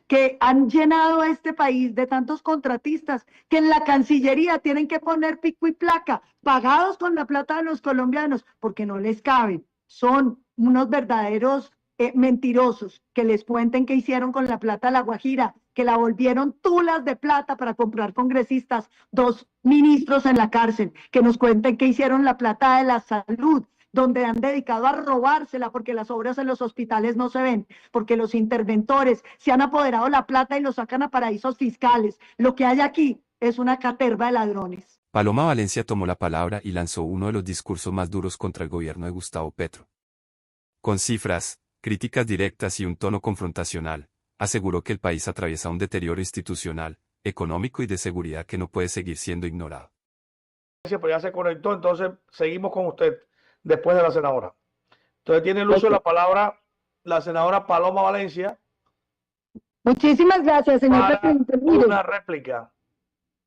que han llenado a este país de tantos contratistas que en la Cancillería tienen que poner pico y placa, pagados con la plata de los colombianos, porque no les cabe. Son unos verdaderos mentirosos, que les cuenten qué hicieron con la plata de La Guajira, que la volvieron tulas de plata para comprar congresistas, 2 ministros en la cárcel, que nos cuenten qué hicieron la plata de la salud, donde han dedicado a robársela porque las obras en los hospitales no se ven, porque los interventores se han apoderado la plata y lo sacan a paraísos fiscales. Lo que hay aquí es una caterva de ladrones. Paloma Valencia tomó la palabra y lanzó uno de los discursos más duros contra el gobierno de Gustavo Petro. Con cifras, críticas directas y un tono confrontacional, aseguró que el país atraviesa un deterioro institucional, económico y de seguridad que no puede seguir siendo ignorado. Pues ya se conectó, entonces seguimos con usted después de la senadora. Entonces tiene el uso de la palabra la senadora Paloma Valencia. Muchísimas gracias, señor presidente. Una réplica.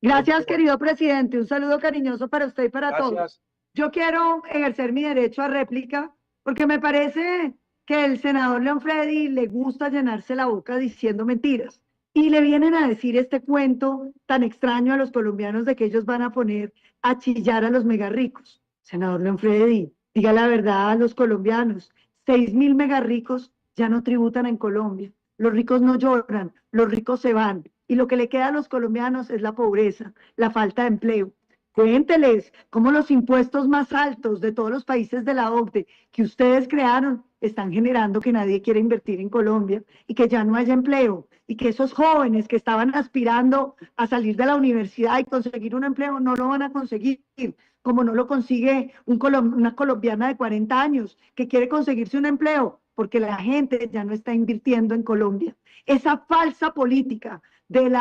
Gracias, querido presidente. Un saludo cariñoso para usted y para todos. Yo quiero ejercer mi derecho a réplica porque me parece que el senador León Freddy le gusta llenarse la boca diciendo mentiras. Y le vienen a decir este cuento tan extraño a los colombianos de que ellos van a poner a chillar a los megarricos. Senador León Freddy, diga la verdad a los colombianos. 6.000 megarricos ya no tributan en Colombia. Los ricos no lloran, los ricos se van. Y lo que le queda a los colombianos es la pobreza, la falta de empleo. Cuénteles cómo los impuestos más altos de todos los países de la OCDE que ustedes crearon están generando que nadie quiera invertir en Colombia y que ya no haya empleo y que esos jóvenes que estaban aspirando a salir de la universidad y conseguir un empleo no lo van a conseguir, como no lo consigue una colombiana de 40 años que quiere conseguirse un empleo porque la gente ya no está invirtiendo en Colombia. Esa falsa política del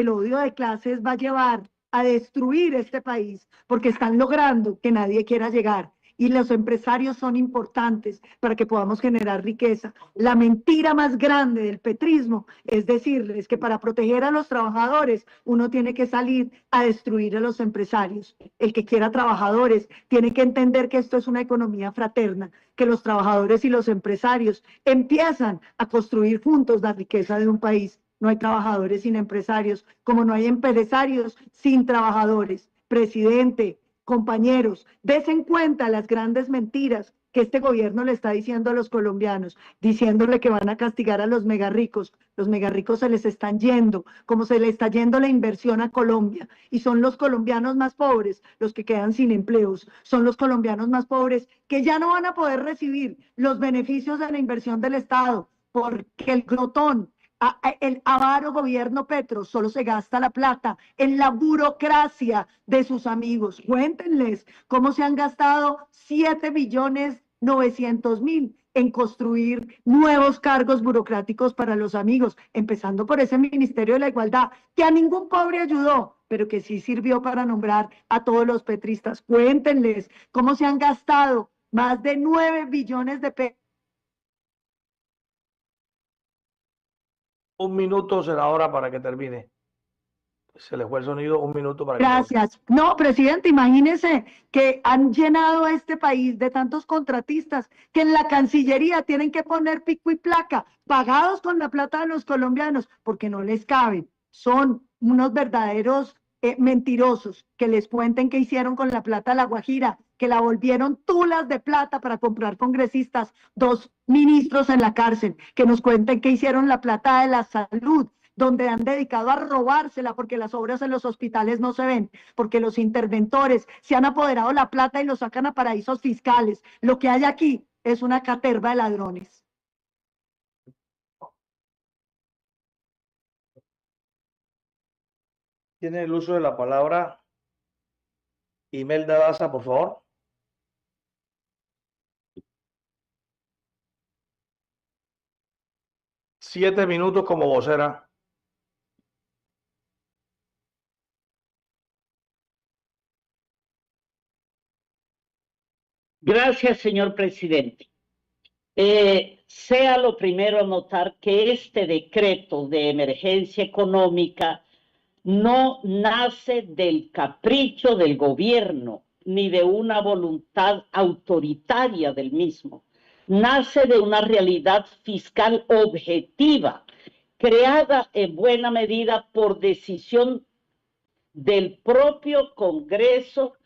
odio de clases va a llevar a destruir este país porque están logrando que nadie quiera llegar y los empresarios son importantes para que podamos generar riqueza. La mentira más grande del petrismo es decirles que para proteger a los trabajadores uno tiene que salir a destruir a los empresarios. El que quiera trabajadores tiene que entender que esto es una economía fraterna, que los trabajadores y los empresarios empiezan a construir juntos la riqueza de un país. No hay trabajadores sin empresarios, como no hay empresarios sin trabajadores. Presidente, compañeros, desen cuenta las grandes mentiras que este gobierno le está diciendo a los colombianos, diciéndole que van a castigar a los megarricos. Los megarricos se les están yendo, como se le está yendo la inversión a Colombia, y son los colombianos más pobres los que quedan sin empleos, son los colombianos más pobres que ya no van a poder recibir los beneficios de la inversión del Estado, porque el glotón, el avaro gobierno Petro solo se gasta la plata en la burocracia de sus amigos. Cuéntenles cómo se han gastado 7.900.000 en construir nuevos cargos burocráticos para los amigos, empezando por ese Ministerio de la Igualdad, que a ningún pobre ayudó, pero que sí sirvió para nombrar a todos los petristas. Cuéntenles cómo se han gastado más de 9 billones de pesos. Un minuto, senadora, para que termine. Se le fue el sonido, un minuto para que Gracias. No, presidente, imagínese que han llenado a este país de tantos contratistas que en la Cancillería tienen que poner pico y placa, pagados con la plata de los colombianos, porque no les cabe. Son unos verdaderos mentirosos, que les cuenten qué hicieron con la plata de La Guajira, que la volvieron tulas de plata para comprar congresistas, 2 ministros en la cárcel, que nos cuenten qué hicieron la plata de la salud, donde han dedicado a robársela porque las obras en los hospitales no se ven, porque los interventores se han apoderado la plata y lo sacan a paraísos fiscales. Lo que hay aquí es una caterva de ladrones. Tiene el uso de la palabra Imelda Daza, por favor. Siete minutos como vocera. Gracias, señor presidente. Sea lo primero a notar que este decreto de emergencia económica no nace del capricho del gobierno ni de una voluntad autoritaria del mismo. Nace de una realidad fiscal objetiva creada en buena medida por decisión del propio Congreso,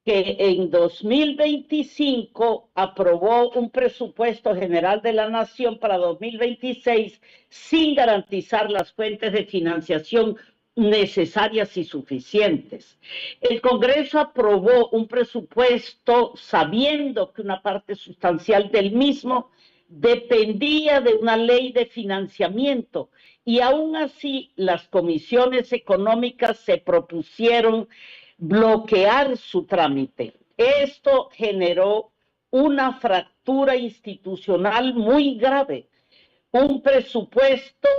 que en 2025 aprobó un presupuesto general de la Nación para 2026 sin garantizar las fuentes de financiación necesarias y suficientes. El Congreso aprobó un presupuesto sabiendo que una parte sustancial del mismo dependía de una ley de financiamiento, y aún así las comisiones económicas se propusieron bloquear su trámite. Esto generó una fractura institucional muy grave. Un presupuesto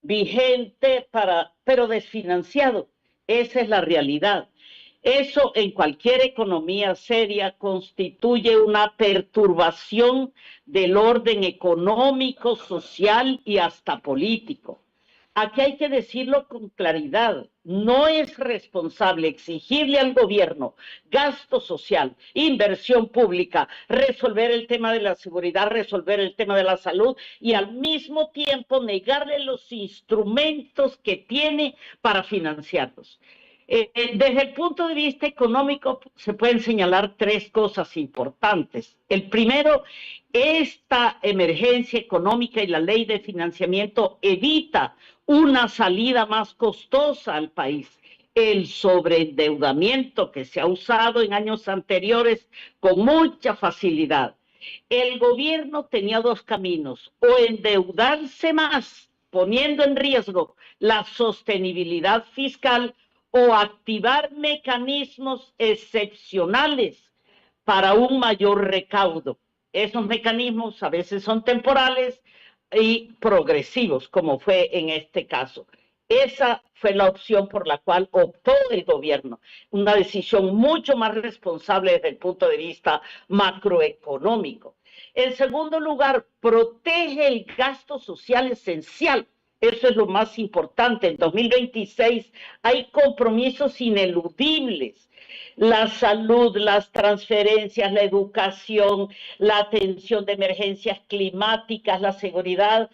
vigente pero desfinanciado. Esa es la realidad. Eso en cualquier economía seria constituye una perturbación del orden económico, social y hasta político. Aquí hay que decirlo con claridad. No es responsable exigirle al gobierno gasto social, inversión pública, resolver el tema de la seguridad, resolver el tema de la salud y al mismo tiempo negarle los instrumentos que tiene para financiarlos. Desde el punto de vista económico se pueden señalar tres cosas importantes. El primero, esta emergencia económica y la ley de financiamiento evita una salida más costosa al país. El sobreendeudamiento que se ha usado en años anteriores con mucha facilidad. El gobierno tenía dos caminos: o endeudarse más, poniendo en riesgo la sostenibilidad fiscal, o activar mecanismos excepcionales para un mayor recaudo. Esos mecanismos a veces son temporales y progresivos, como fue en este caso. Esa fue la opción por la cual optó el gobierno, una decisión mucho más responsable desde el punto de vista macroeconómico. En segundo lugar, protege el gasto social esencial. Eso es lo más importante. En 2026 hay compromisos ineludibles. La salud, las transferencias, la educación, la atención de emergencias climáticas, la seguridad.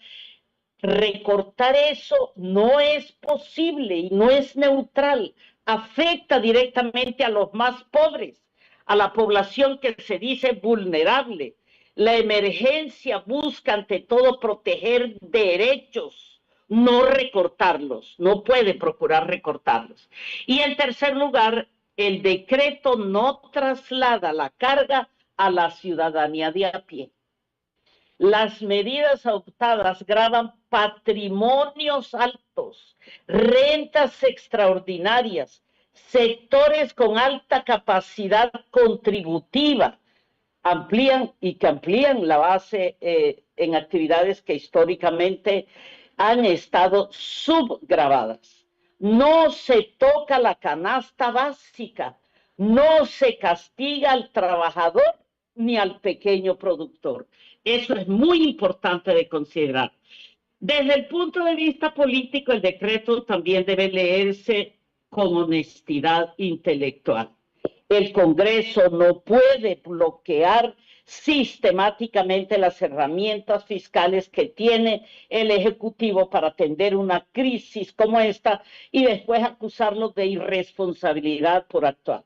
Recortar eso no es posible y no es neutral. Afecta directamente a los más pobres, a la población que se dice vulnerable. La emergencia busca ante todo proteger derechos, no recortarlos, no puede procurar recortarlos. Y en tercer lugar, el decreto no traslada la carga a la ciudadanía de a pie. Las medidas adoptadas gravan patrimonios altos, rentas extraordinarias, sectores con alta capacidad contributiva, amplían la base en actividades que históricamente han estado subgravadas. No se toca la canasta básica, no se castiga al trabajador ni al pequeño productor. Eso es muy importante de considerar. Desde el punto de vista político, el decreto también debe leerse con honestidad intelectual. El Congreso no puede bloquear sistemáticamente las herramientas fiscales que tiene el Ejecutivo para atender una crisis como esta y después acusarlos de irresponsabilidad por actuar.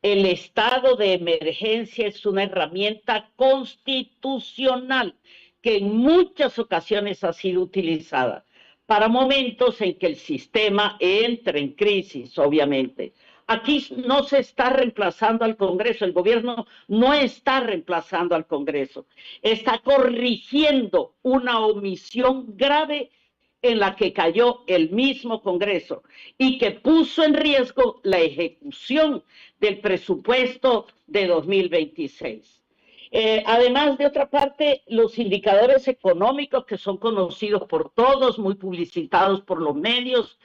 El estado de emergencia es una herramienta constitucional que en muchas ocasiones ha sido utilizada para momentos en que el sistema entra en crisis, obviamente. Aquí no se está reemplazando al Congreso, el gobierno no está reemplazando al Congreso, está corrigiendo una omisión grave en la que cayó el mismo Congreso y que puso en riesgo la ejecución del presupuesto de 2026. Además, de otra parte, los indicadores económicos que son conocidos por todos, muy publicitados por los medios,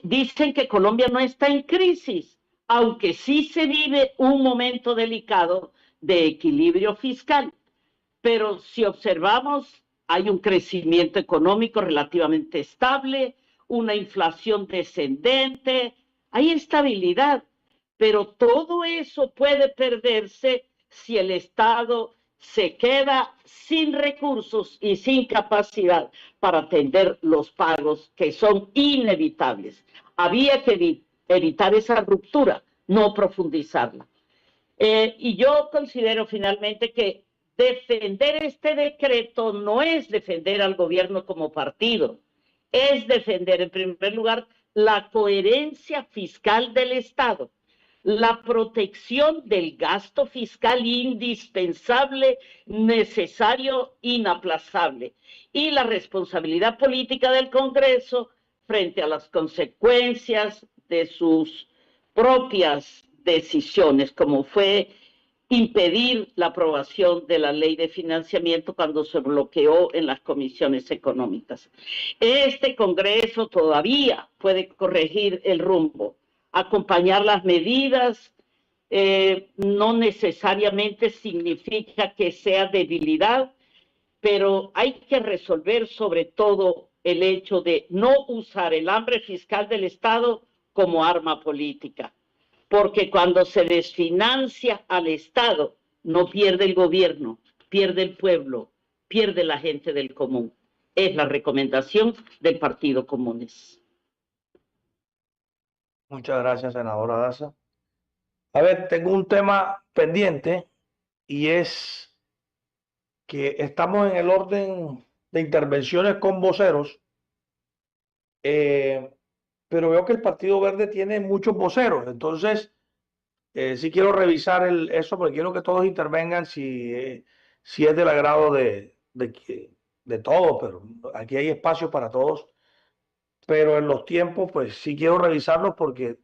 dicen que Colombia no está en crisis, aunque sí se vive un momento delicado de equilibrio fiscal. Pero si observamos, hay un crecimiento económico relativamente estable, una inflación descendente, hay estabilidad, pero todo eso puede perderse si el Estado se queda sin recursos y sin capacidad para atender los pagos que son inevitables. Había que evitar esa ruptura, no profundizarla. Y yo considero finalmente que defender este decreto no es defender al gobierno como partido, es defender en primer lugar la coherencia fiscal del Estado, la protección del gasto fiscal indispensable, necesario, inaplazable, y la responsabilidad política del Congreso frente a las consecuencias de sus propias decisiones, como fue impedir la aprobación de la ley de financiamiento cuando se bloqueó en las comisiones económicas. Este Congreso todavía puede corregir el rumbo, acompañar las medidas, no necesariamente significa que sea debilidad, pero hay que resolver sobre todo el hecho de no usar el hambre fiscal del Estado como arma política. Porque cuando se desfinancia al Estado, no pierde el gobierno, pierde el pueblo, pierde la gente del común. Es la recomendación del Partido Comunes. Muchas gracias, senadora Daza. A ver, tengo un tema pendiente y es que estamos en el orden de intervenciones con voceros, pero veo que el Partido Verde tiene muchos voceros, entonces sí quiero revisar eso porque quiero que todos intervengan si es del agrado de todos, pero aquí hay espacio para todos, pero en los tiempos pues sí quiero revisarlos porque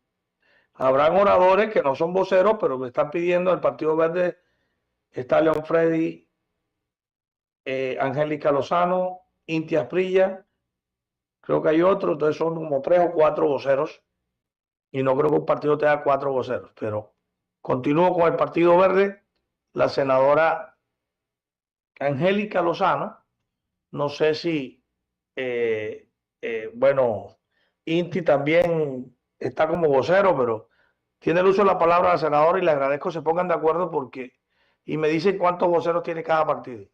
habrán oradores que no son voceros, pero me están pidiendo el Partido Verde. Está León Freddy, Angélica Lozano, Inti Asprilla, creo que hay otro, entonces son como 3 o 4 voceros y no creo que un partido tenga 4 voceros, pero continúo con el Partido Verde. La senadora Angélica Lozano, no sé si, bueno, Inti también está como vocero, pero tiene el uso de la palabra la senadora y le agradezco se pongan de acuerdo y me dicen cuántos voceros tiene cada partido.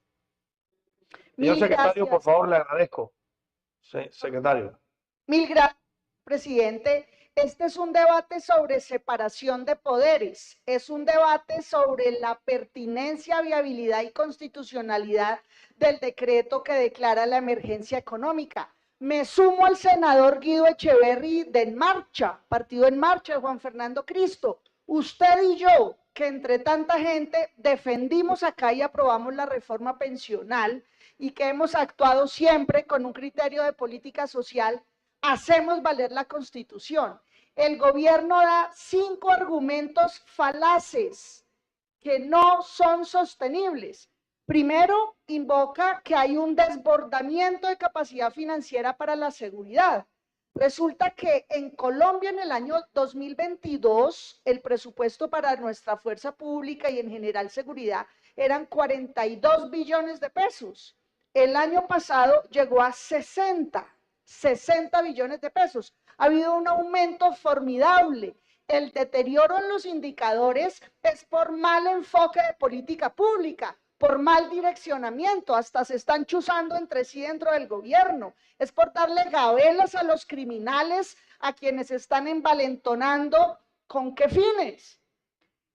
Señor secretario, por favor, le agradezco. Secretario. Mil gracias, presidente. Este es un debate sobre separación de poderes, es un debate sobre la pertinencia, viabilidad y constitucionalidad del decreto que declara la emergencia económica. Me sumo al senador Guido Echeverry de En Marcha, Partido En Marcha de Juan Fernando Cristo. Usted y yo, que entre tanta gente defendimos acá y aprobamos la reforma pensional y que hemos actuado siempre con un criterio de política social, hacemos valer la Constitución. El gobierno da 5 argumentos falaces que no son sostenibles. Primero, invoca que hay un desbordamiento de capacidad financiera para la seguridad. Resulta que en Colombia en el año 2022 el presupuesto para nuestra fuerza pública y en general seguridad eran 42 billones de pesos. El año pasado llegó a 60 billones de pesos. Ha habido un aumento formidable. El deterioro en los indicadores es por mal enfoque de política pública, por mal direccionamiento, hasta se están chuzando entre sí dentro del gobierno. Es por darle gabelas a los criminales, a quienes están envalentonando. ¿Con qué fines?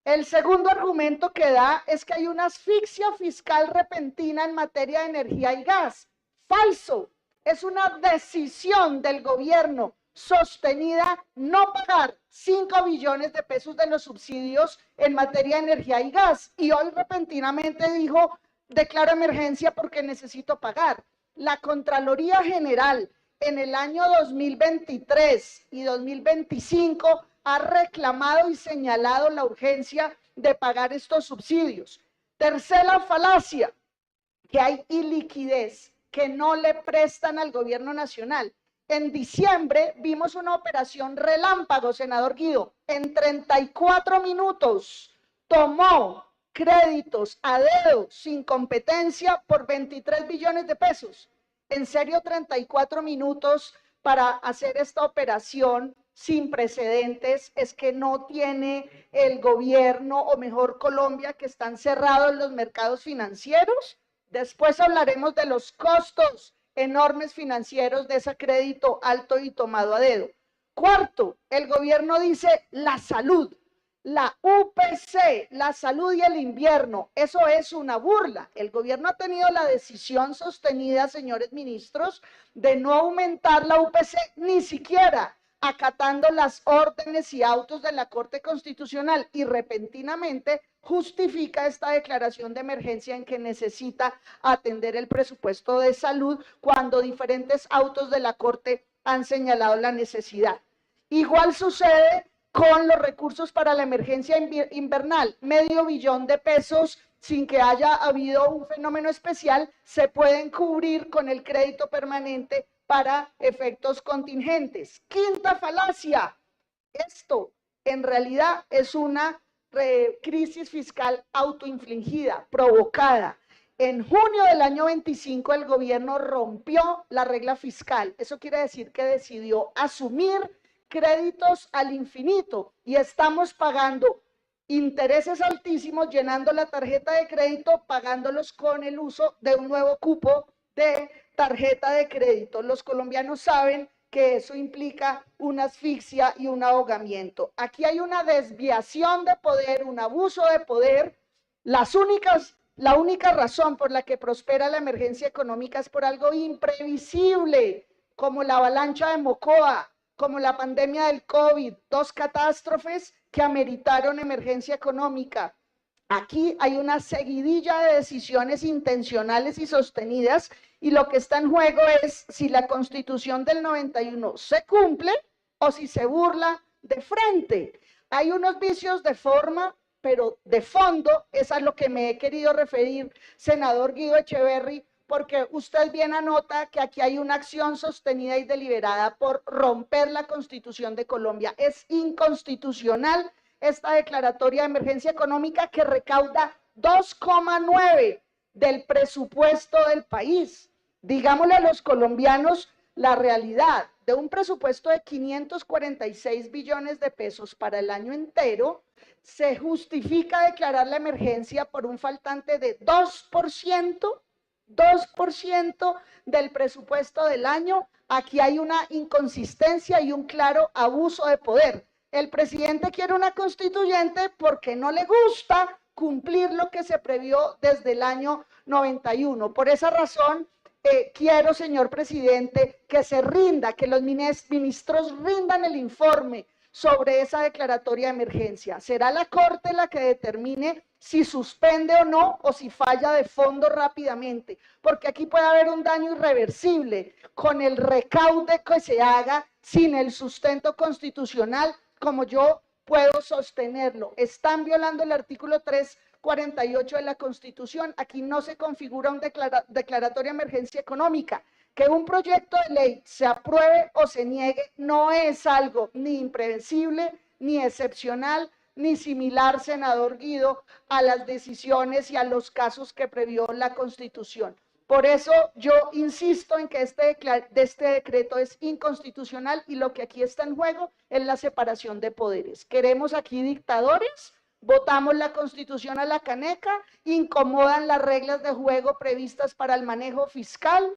El segundo argumento que da es que hay una asfixia fiscal repentina en materia de energía y gas. Falso. Es una decisión del gobierno sostenida no pagar 5 billones de pesos de los subsidios en materia de energía y gas. Y hoy repentinamente dijo, declaro emergencia porque necesito pagar. La Contraloría General en el año 2023 y 2025 ha reclamado y señalado la urgencia de pagar estos subsidios. Tercera falacia, que hay iliquidez, que no le prestan al gobierno nacional. En diciembre vimos una operación relámpago, senador Guido. En 34 minutos tomó créditos a dedo sin competencia por 23 billones de pesos. En serio, 34 minutos para hacer esta operación sin precedentes es que no tiene el gobierno, o mejor Colombia, que están cerrados los mercados financieros. Después hablaremos de los costos enormes financieros de ese crédito alto y tomado a dedo. Cuarto, el gobierno dice la salud. La UPC, la salud y el invierno, eso es una burla. El gobierno ha tenido la decisión sostenida, señores ministros, de no aumentar la UPC ni siquiera acatando las órdenes y autos de la Corte Constitucional, y repentinamente justifica esta declaración de emergencia en que necesita atender el presupuesto de salud cuando diferentes autos de la Corte han señalado la necesidad. Igual sucede con los recursos para la emergencia invernal, $500 millón de pesos sin que haya habido un fenómeno especial, se pueden cubrir con el crédito permanente para efectos contingentes. Quinta falacia, esto en realidad es una crisis fiscal autoinfligida, provocada. En junio del año 25 el gobierno rompió la regla fiscal, eso quiere decir que decidió asumir créditos al infinito y estamos pagando intereses altísimos, llenando la tarjeta de crédito, pagándolos con el uso de un nuevo cupo de tarjeta de crédito. Los colombianos saben que eso implica una asfixia y un ahogamiento. Aquí hay una desviación de poder, un abuso de poder. La única razón por la que prospera la emergencia económica es por algo imprevisible, como la avalancha de Mocoa, como la pandemia del COVID, dos catástrofes que ameritaron emergencia económica. Aquí hay una seguidilla de decisiones intencionales y sostenidas, y lo que está en juego es si la Constitución del 91 se cumple o si se burla de frente. Hay unos vicios de forma, pero de fondo es a lo que me he querido referir, senador Guido Echeverry, porque usted bien anota que aquí hay una acción sostenida y deliberada por romper la Constitución de Colombia. Es inconstitucional esta declaratoria de emergencia económica que recauda 2,9 del presupuesto del país. Digámosle a los colombianos la realidad, de un presupuesto de 546 billones de pesos para el año entero, se justifica declarar la emergencia por un faltante de 2% del presupuesto del año. Aquí hay una inconsistencia y un claro abuso de poder. El presidente quiere una constituyente porque no le gusta cumplir lo que se previó desde el año 91. Por esa razón, quiero, señor presidente, que se rinda, que los ministros rindan el informe sobre esa declaratoria de emergencia. Será la Corte la que determine si suspende o no, o si falla de fondo rápidamente, porque aquí puede haber un daño irreversible con el recaude que se haga sin el sustento constitucional, como yo puedo sostenerlo. Están violando el artículo 348 de la Constitución. Aquí no se configura una declaratoria de emergencia económica. Que un proyecto de ley se apruebe o se niegue no es algo ni imprevisible, ni excepcional, ni similar, senador Guido, a las decisiones y a los casos que previó la Constitución. Por eso yo insisto en que este decreto es inconstitucional, y lo que aquí está en juego es la separación de poderes. ¿Queremos aquí dictadores? Votamos la Constitución a la caneca, incomodan las reglas de juego previstas para el manejo fiscal,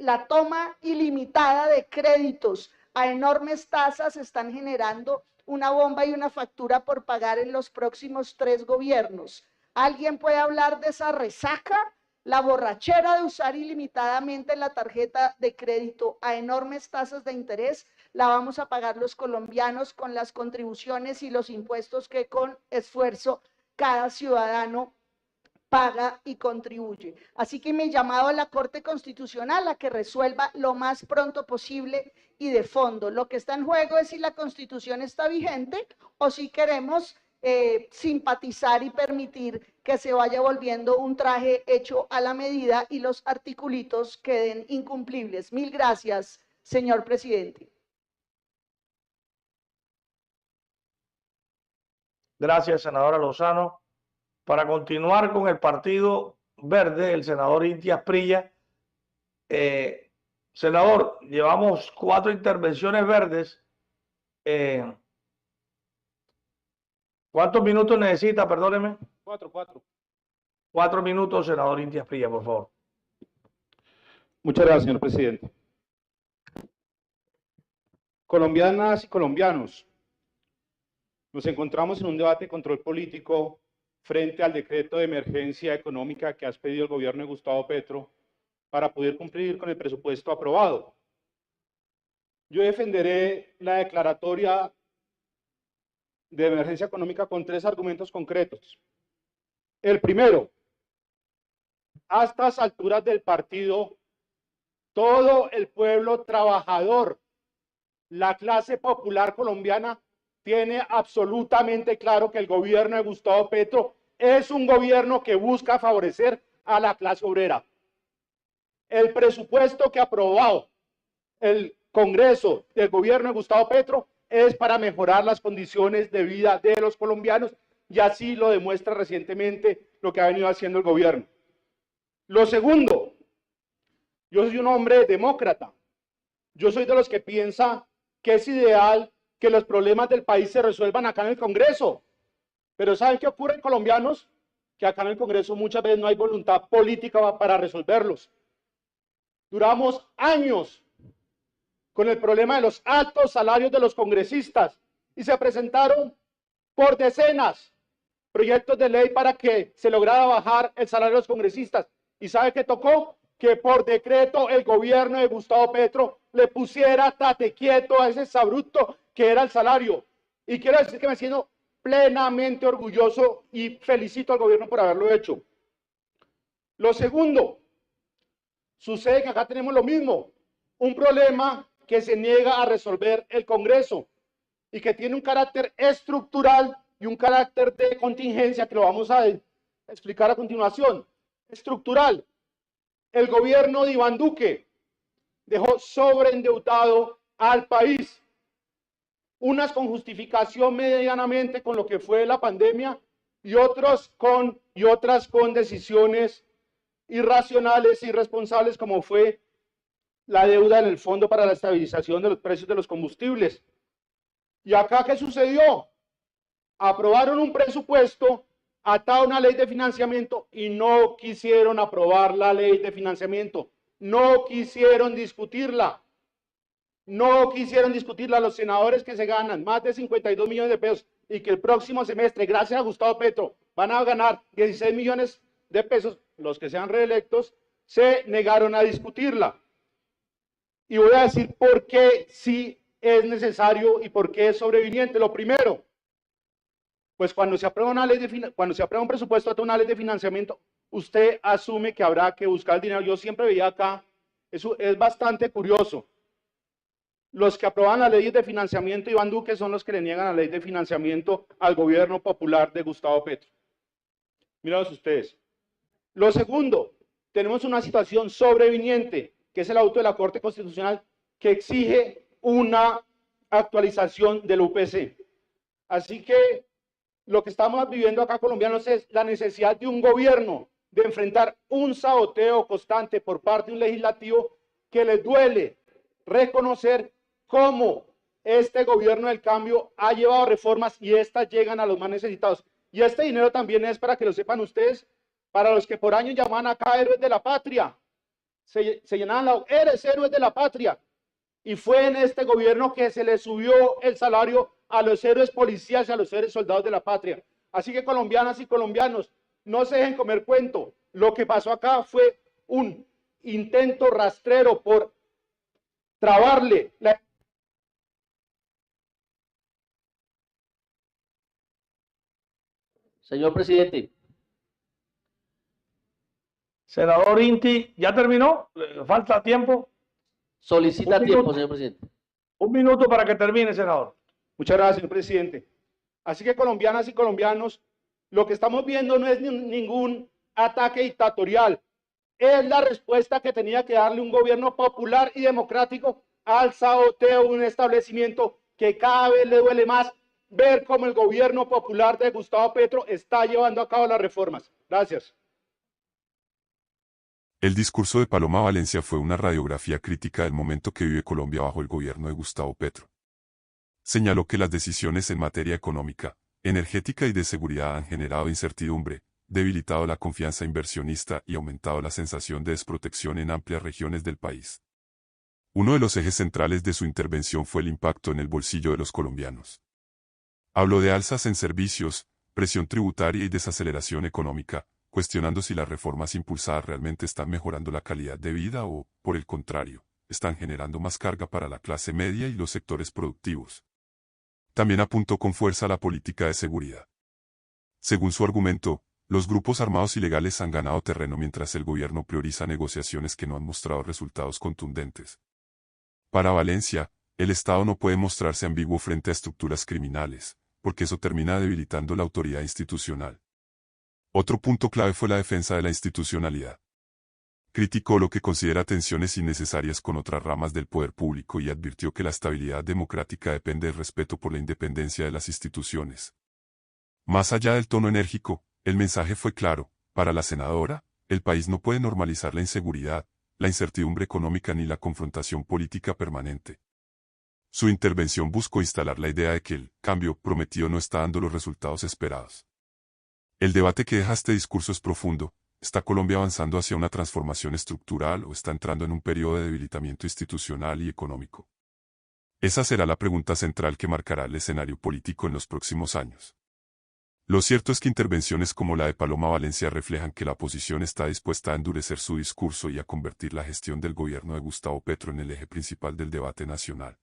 la toma ilimitada de créditos a enormes tasas están generando una bomba y una factura por pagar en los próximos 3 gobiernos. ¿Alguien puede hablar de esa resaca? La borrachera de usar ilimitadamente la tarjeta de crédito a enormes tasas de interés la vamos a pagar los colombianos con las contribuciones y los impuestos que con esfuerzo cada ciudadano paga y contribuye. Así que mi llamado a la Corte Constitucional a que resuelva lo más pronto posible y de fondo. Lo que está en juego es si la Constitución está vigente o si queremos simpatizar y permitir que se vaya volviendo un traje hecho a la medida y los articulitos queden incumplibles. Mil gracias, señor presidente. Gracias, senadora Lozano. Para continuar con el Partido Verde, el senador Inti Asprilla. Senador, llevamos 4 intervenciones verdes ¿Cuántos minutos necesita? Perdóneme. 4. 4 minutos, senador Inti Asprilla, por favor. Muchas gracias, señor presidente. Colombianas y colombianos, nos encontramos en un debate de control político frente al decreto de emergencia económica que ha expedido el gobierno de Gustavo Petro para poder cumplir con el presupuesto aprobado. Yo defenderé la declaratoria de emergencia económica con 3 argumentos concretos. El primero, a estas alturas del partido, todo el pueblo trabajador, la clase popular colombiana, tiene absolutamente claro que el gobierno de Gustavo Petro es un gobierno que busca favorecer a la clase obrera. El presupuesto que aprobó el Congreso del gobierno de Gustavo Petro es para mejorar las condiciones de vida de los colombianos, y así lo demuestra recientemente lo que ha venido haciendo el gobierno. Lo segundo, yo soy un hombre demócrata. Yo soy de los que piensa que es ideal que los problemas del país se resuelvan acá en el Congreso. Pero ¿saben qué ocurre, colombianos? Que acá en el Congreso muchas veces no hay voluntad política para resolverlos. Duramos años con el problema de los altos salarios de los congresistas y se presentaron por decenas proyectos de ley para que se lograra bajar el salario de los congresistas. ¿Y sabe qué tocó? Que por decreto el gobierno de Gustavo Petro le pusiera tate quieto a ese sabruto que era el salario. Y quiero decir que me siento plenamente orgulloso y felicito al gobierno por haberlo hecho. Lo segundo, sucede que acá tenemos lo mismo, un problema que se niega a resolver el Congreso y que tiene un carácter estructural y un carácter de contingencia que lo vamos a explicar a continuación. Estructural. El gobierno de Iván Duque dejó sobreendeudado al país, unas con justificación medianamente con lo que fue la pandemia y otras con decisiones irracionales e irresponsables como fue la deuda en el Fondo para la Estabilización de los Precios de los Combustibles. ¿Y acá qué sucedió? Aprobaron un presupuesto atado a una ley de financiamiento y no quisieron aprobar la ley de financiamiento, no quisieron discutirla. No quisieron discutirla. Los senadores que se ganan más de 52 millones de pesos y que el próximo semestre, gracias a Gustavo Petro, van a ganar 16 millones de pesos, los que sean reelectos, se negaron a discutirla. Y voy a decir por qué sí es necesario y por qué es sobreviniente. Lo primero, pues cuando se aprueba un presupuesto a una ley de financiamiento, usted asume que habrá que buscar el dinero. Yo siempre veía acá, eso es bastante curioso. Los que aprueban las leyes de financiamiento, Iván Duque, son los que le niegan la ley de financiamiento al gobierno popular de Gustavo Petro. Mírenlos ustedes. Lo segundo, tenemos una situación sobreviniente, que es el auto de la Corte Constitucional, que exige una actualización del UPC. Así que lo que estamos viviendo acá, colombianos, es la necesidad de un gobierno de enfrentar un saboteo constante por parte de un legislativo que les duele reconocer cómo este gobierno del cambio ha llevado reformas y estas llegan a los más necesitados. Y este dinero también es, para que lo sepan ustedes, para los que por años llamaban acá héroes de la patria. Se llenaban la eres héroes de la patria. Y fue en este gobierno que se le subió el salario a los héroes policías y a los héroes soldados de la patria. Así que, colombianas y colombianos, no se dejen comer cuento. Lo que pasó acá fue un intento rastrero por trabarle la... Señor presidente. Senador Inti, ¿ya terminó? ¿Falta tiempo? Solicita tiempo, señor presidente. 1 minuto para que termine, senador. Muchas gracias, señor presidente. Así que, colombianas y colombianos, lo que estamos viendo no es ningún ataque dictatorial. Es la respuesta que tenía que darle un gobierno popular y democrático al saboteo de un establecimiento que cada vez le duele más ver cómo el gobierno popular de Gustavo Petro está llevando a cabo las reformas. Gracias. El discurso de Paloma Valencia fue una radiografía crítica del momento que vive Colombia bajo el gobierno de Gustavo Petro. Señaló que las decisiones en materia económica, energética y de seguridad han generado incertidumbre, debilitado la confianza inversionista y aumentado la sensación de desprotección en amplias regiones del país. Uno de los ejes centrales de su intervención fue el impacto en el bolsillo de los colombianos. Habló de alzas en servicios, presión tributaria y desaceleración económica, cuestionando si las reformas impulsadas realmente están mejorando la calidad de vida o, por el contrario, están generando más carga para la clase media y los sectores productivos. También apuntó con fuerza a la política de seguridad. Según su argumento, los grupos armados ilegales han ganado terreno mientras el gobierno prioriza negociaciones que no han mostrado resultados contundentes. Para Valencia, el Estado no puede mostrarse ambiguo frente a estructuras criminales, porque eso termina debilitando la autoridad institucional. Otro punto clave fue la defensa de la institucionalidad. Criticó lo que considera tensiones innecesarias con otras ramas del poder público y advirtió que la estabilidad democrática depende del respeto por la independencia de las instituciones. Más allá del tono enérgico, el mensaje fue claro: para la senadora, el país no puede normalizar la inseguridad, la incertidumbre económica ni la confrontación política permanente. Su intervención buscó instalar la idea de que el cambio prometido no está dando los resultados esperados. El debate que deja este discurso es profundo. ¿Está Colombia avanzando hacia una transformación estructural o está entrando en un periodo de debilitamiento institucional y económico? Esa será la pregunta central que marcará el escenario político en los próximos años. Lo cierto es que intervenciones como la de Paloma Valencia reflejan que la oposición está dispuesta a endurecer su discurso y a convertir la gestión del gobierno de Gustavo Petro en el eje principal del debate nacional.